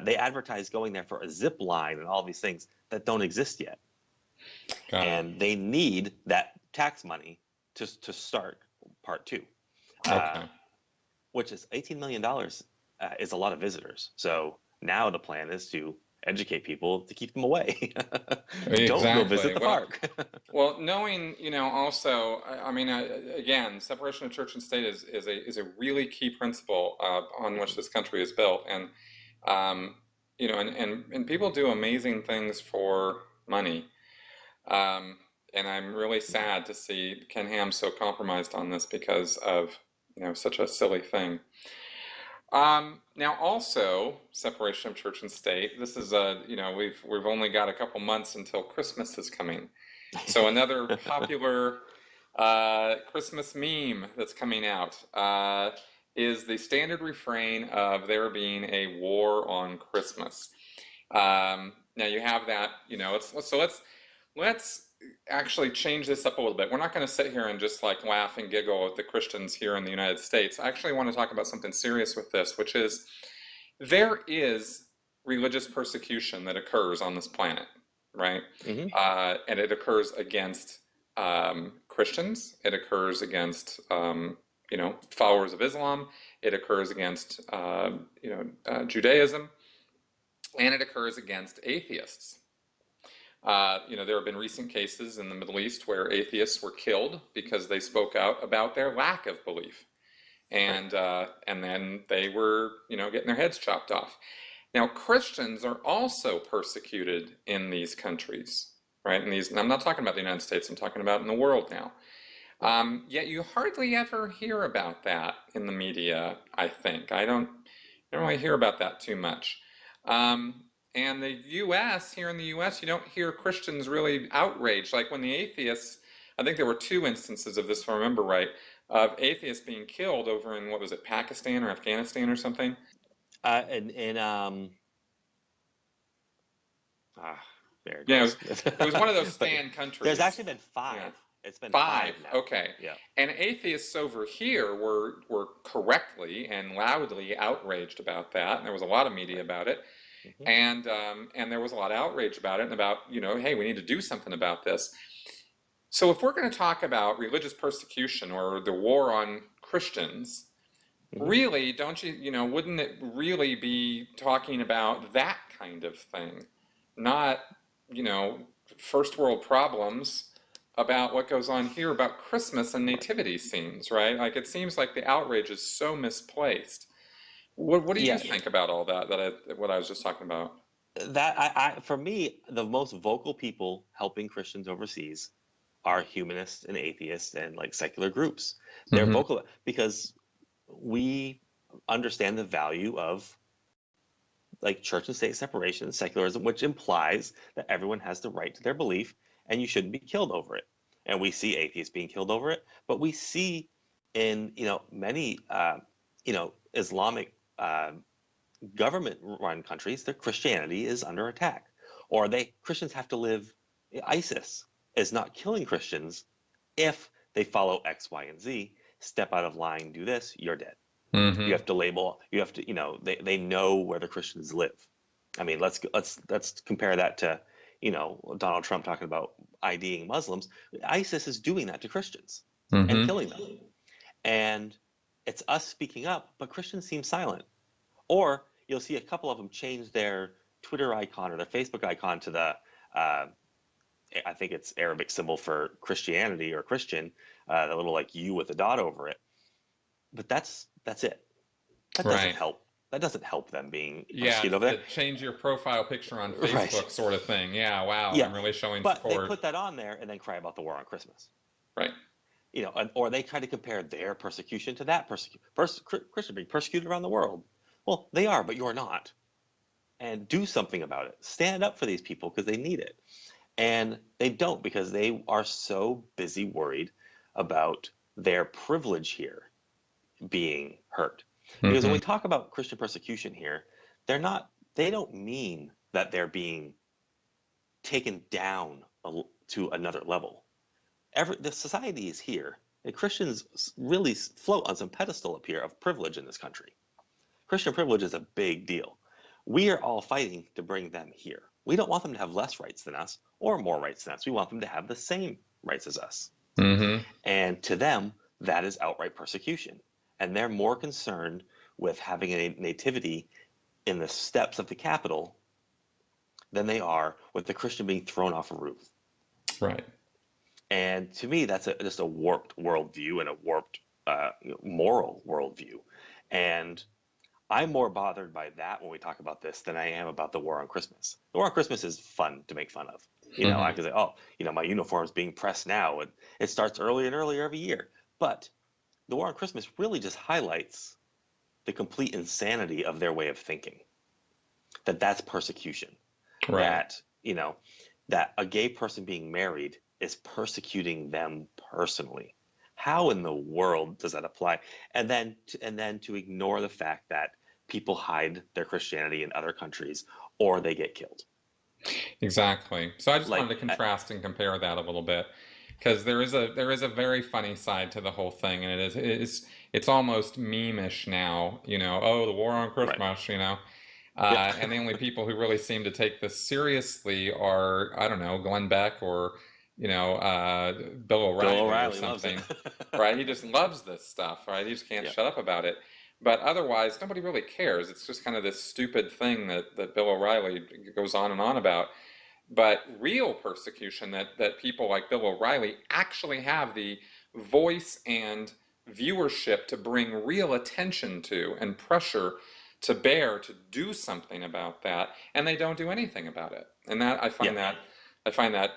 They advertise going there for a zip line and all these things that don't exist yet. And they need that tax money to start part 2, which is $18 million is a lot of visitors. So now the plan is to educate people to keep them away. Don't go visit the park. Well, knowing, also, I mean, again, separation of church and state is a really key principle on which this country is built. And, and people do amazing things for money. And I'm really sad to see Ken Ham so compromised on this because of, such a silly thing. Now also separation of church and state. This is we've only got a couple months until Christmas is coming. So another popular Christmas meme that's coming out is the standard refrain of there being a war on Christmas. Now you have that, let's actually change this up a little bit. We're not going to sit here and just like laugh and giggle at the Christians here in the United States. I actually want to talk about something serious with this, which is there is religious persecution that occurs on this planet, right? And it occurs against Christians. It occurs against followers of Islam. It occurs against Judaism, and it occurs against atheists. There have been recent cases in the Middle East where atheists were killed because they spoke out about their lack of belief, and then they were getting their heads chopped off. Now, Christians are also persecuted in these countries, right? And I'm not talking about the United States, I'm talking about in the world now. Yet you hardly ever hear about that in the media, I think. I don't really hear about that too much. And the U.S., here in the U.S., you don't hear Christians really outraged. Like when the atheists, I think there were 2 instances of this, if I remember right, of atheists being killed over in, what was it, Pakistan or Afghanistan or something? There it Yeah, goes. it was one of those stand countries. There's actually been 5. Yeah. It's been 5 now. Okay. Yeah. And atheists over here were correctly and loudly outraged about that, and there was a lot of media about it. Mm-hmm. And there was a lot of outrage about it, and about, hey, we need to do something about this. So if we're going to talk about religious persecution or the war on Christians, mm-hmm. really, wouldn't it really be talking about that kind of thing? Not, first world problems about what goes on here about Christmas and nativity scenes, right? Like, it seems like the outrage is so misplaced. What do you think about all that? What I was just talking about? That for me, the most vocal people helping Christians overseas are humanists and atheists and like secular groups. They're mm-hmm. vocal because we understand the value of like church and state separation, secularism, which implies that everyone has the right to their belief and you shouldn't be killed over it. And we see atheists being killed over it, but we see in many Islamic government-run countries, their Christianity is under attack, or Christians have to live. ISIS is not killing Christians if they follow X, Y, and Z. Step out of line, do this, you're dead. Mm-hmm. You have to label. You have to. They know where the Christians live. I mean, let's compare that to Donald Trump talking about IDing Muslims. ISIS is doing that to Christians mm-hmm. and killing them, and it's us speaking up, but Christians seem silent. Or you'll see a couple of them change their Twitter icon or their Facebook icon to the, I think it's Arabic symbol for Christianity or Christian, the little like U with a dot over it. But that's it. That doesn't help. That doesn't help them being persecuted over there. Change your profile picture on Facebook sort of thing. Yeah, wow, I'm really showing support. But they put that on there and then cry about the war on Christmas. Right. Or they try to compare their persecution to that Christian being persecuted around the world. Well, they are, but you're not. And do something about it. Stand up for these people because they need it. And they don't, because they are so busy worried about their privilege here being hurt. Because mm-hmm. when we talk about Christian persecution here, they don't mean that they're being taken down to another level. The society is here, and Christians really float on some pedestal up here of privilege in this country. Christian privilege is a big deal. We are all fighting to bring them here. We don't want them to have less rights than us or more rights than us. We want them to have the same rights as us. Mm-hmm. And to them, that is outright persecution. And they're more concerned with having a nativity in the steps of the Capitol than they are with the Christian being thrown off a roof. Right. And to me, that's just a warped worldview and a warped moral worldview. And I'm more bothered by that when we talk about this than I am about the war on Christmas. The war on Christmas is fun to make fun of. Mm-hmm. I can say, my uniform's being pressed now. And it starts earlier and earlier every year. But the war on Christmas really just highlights the complete insanity of their way of thinking. That's persecution. Right. That a gay person being married is persecuting them personally. How in the world does that apply? And then to ignore the fact that people hide their Christianity in other countries or they get killed. Exactly. So I just wanted to contrast and compare that a little bit, because there is a very funny side to the whole thing, and it's almost meme-ish now. The war on Christmas. Right. And the only people who really seem to take this seriously are, I don't know, Glenn Beck or Bill Bill O'Reilly or O'Reilly loves it. something, right? He just loves this stuff, right? He just can't Yep. shut up about it. But otherwise, nobody really cares. It's just kind of this stupid thing that Bill O'Reilly goes on and on about. But real persecution that people like Bill O'Reilly actually have the voice and viewership to bring real attention to and pressure to bear to do something about that, and they don't do anything about it. And that Yeah. I find that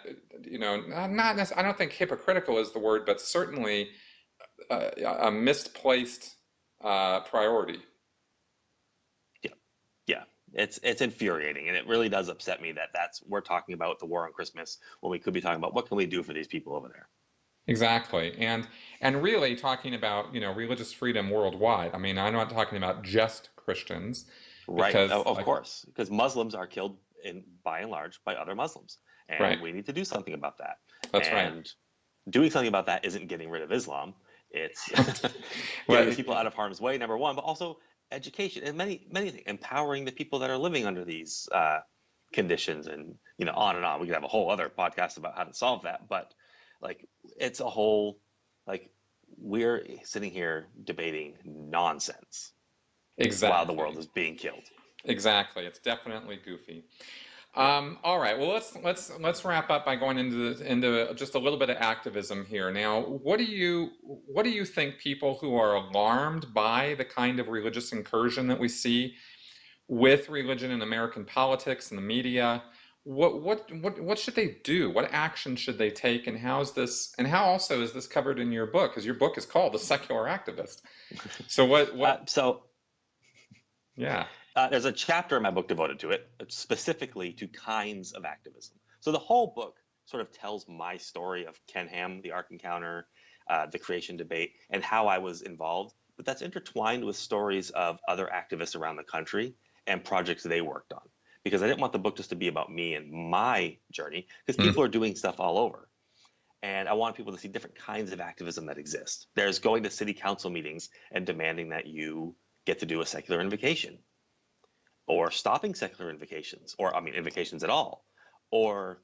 not I don't think hypocritical is the word, but certainly a misplaced priority. Yeah. Yeah. It's infuriating, and it really does upset me that we're talking about the war on Christmas when we could be talking about what can we do for these people over there. Exactly. And really talking about, religious freedom worldwide. I mean, I'm not talking about just Christians Right. because Of course, because Muslims are killed by and large by other Muslims, and right. we need to do something about that. That's right. And doing something about that isn't getting rid of Islam. It's Well, getting these people out of harm's way, number one, but also education and many things, empowering the people that are living under these conditions, and on and on. We could have a whole other podcast about how to solve that, but like it's a whole like we're sitting here debating nonsense while the exactly. world is being killed. Exactly. It's definitely goofy. All right. Well, let's wrap up by going into just a little bit of activism here. Now, what do you think people who are alarmed by the kind of religious incursion that we see with religion in American politics and the media, what should they do? What action should they take? And how also is this covered in your book? Because your book is called The Secular Activist. So yeah. There's a chapter in my book devoted to it, specifically to kinds of activism. So the whole book sort of tells my story of Ken Ham, the Ark Encounter, the creation debate, and how I was involved. But that's intertwined with stories of other activists around the country and projects they worked on. Because I didn't want the book just to be about me and my journey, because people are doing stuff all over. And I want people to see different kinds of activism that exist. There's going to city council meetings and demanding that you get to do a secular invocation, or stopping secular invocations, or invocations at all, or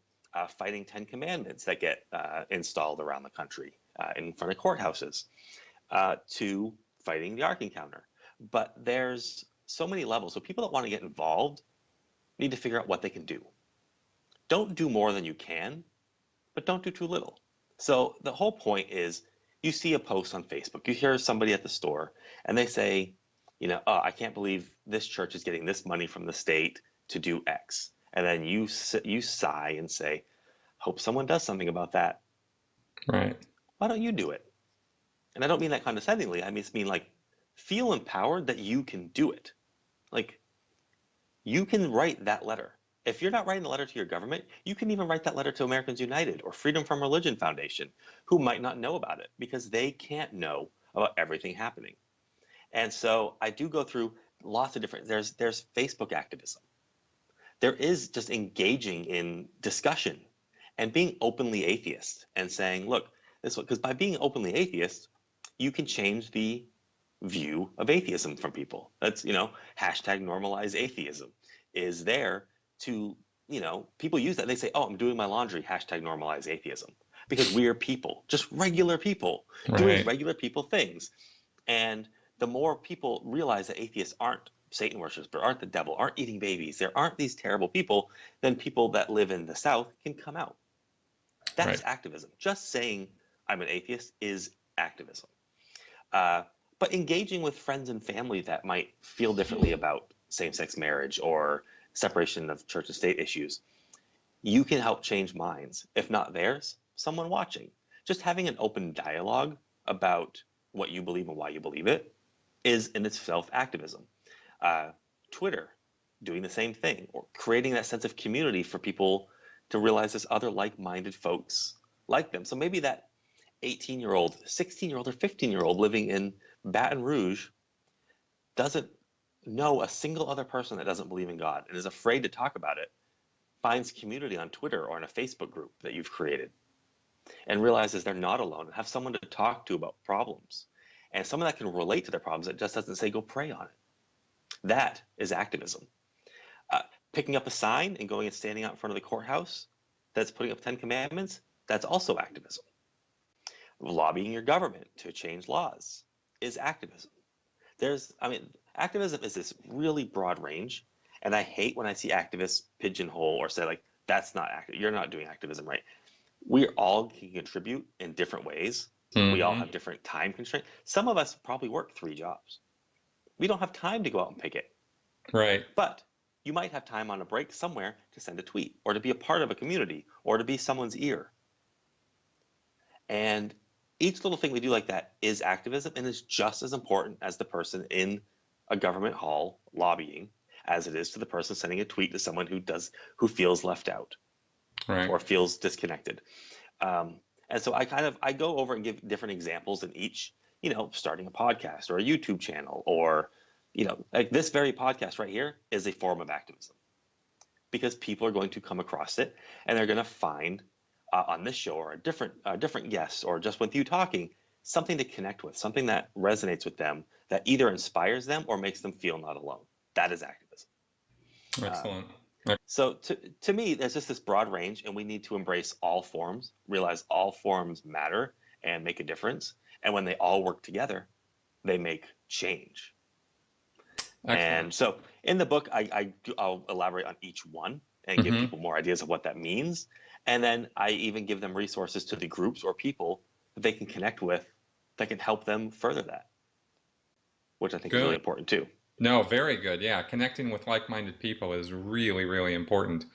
fighting 10 commandments that get installed around the country in front of courthouses, to fighting the Ark Encounter. But there's so many levels. So people that want to get involved need to figure out what they can do. Don't do more than you can, but don't do too little. So the whole point is, you see a post on Facebook, you hear somebody at the store, and they say, oh, I can't believe this church is getting this money from the state to do X. And then you sigh and say, hope someone does something about that. Right. Why don't you do it? And I don't mean that condescendingly. I mean like, feel empowered that you can do it. Like, you can write that letter. If you're not writing a letter to your government, you can even write that letter to Americans United or Freedom from Religion Foundation, who might not know about it because they can't know about everything happening. And so I do go through lots of different, there's Facebook activism. There is just engaging in discussion and being openly atheist and saying, look, because by being openly atheist, you can change the view of atheism from people. That's, hashtag normalize atheism is there to, people use that. They say, oh, I'm doing my laundry, hashtag normalize atheism, because we're people, just regular people doing regular people things. And the more people realize that atheists aren't Satan worshippers, but aren't the devil, aren't eating babies, there aren't these terrible people, then people that live in the South can come out. That's activism. Just saying I'm an atheist is activism. But engaging with friends and family that might feel differently about same-sex marriage or separation of church and state issues, you can help change minds. If not theirs, someone watching. Just having an open dialogue about what you believe and why you believe it is in itself activism. Twitter, doing the same thing, or creating that sense of community for people to realize there's other like-minded folks like them. So maybe that 18-year-old, 16-year-old, or 15-year-old living in Baton Rouge doesn't know a single other person that doesn't believe in God and is afraid to talk about it, finds community on Twitter or in a Facebook group that you've created, and realizes they're not alone and have someone to talk to about problems, and someone that can relate to their problems that just doesn't say go pray on it. That is activism. Picking up a sign and going and standing out in front of the courthouse that's putting up 10 commandments, That's also activism. Lobbying your government to change laws is activism. Activism is this really broad range, and I hate when I see activists pigeonhole or say, like, that's not active. You're not doing activism right. We all can contribute in different ways. We all have different time constraints. Some of us probably work 3 jobs. We don't have time to go out and picket. Right. But you might have time on a break somewhere to send a tweet or to be a part of a community or to be someone's ear. And each little thing we do like that is activism and is just as important as the person in a government hall lobbying as it is to the person sending a tweet to someone who feels left out, right, or feels disconnected. And so I go over and give different examples in each, starting a podcast or a YouTube channel, or, like this very podcast right here is a form of activism, because people are going to come across it and they're going to find on this show or a different guest or just with you talking, something to connect with, something that resonates with them, that either inspires them or makes them feel not alone. That is activism. Excellent. So to me, there's just this broad range, and we need to embrace all forms, realize all forms matter and make a difference. And when they all work together, they make change. Excellent. And so in the book, I'll elaborate on each one and give people more ideas of what that means. And then I even give them resources to the groups or people that they can connect with that can help them further that, which I think is really important too. No, very good. Yeah, connecting with like-minded people is really, really important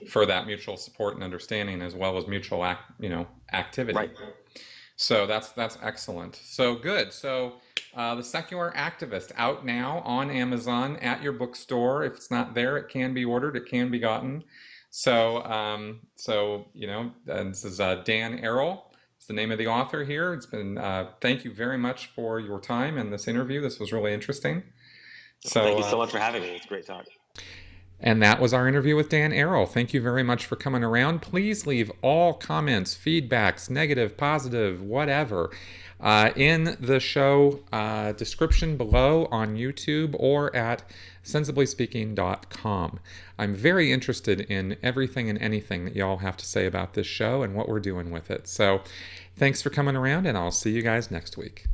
for that mutual support and understanding, as well as mutual activity. Right. So that's excellent. So good. So The Secular Activist, out now on Amazon, at your bookstore. If it's not there, it can be ordered. It can be gotten. So this is Dan Arel. It's the name of the author here. It's been thank you very much for your time in this interview. This was really interesting. So thank you so much for having me. It's great talk. And that was our interview with Dan Arel. Thank you very much for coming around. Please leave all comments, feedbacks, negative, positive, whatever, in the show description below on YouTube or at sensiblyspeaking.com. I'm very interested in everything and anything that y'all have to say about this show and what we're doing with it. So thanks for coming around, and I'll see you guys next week.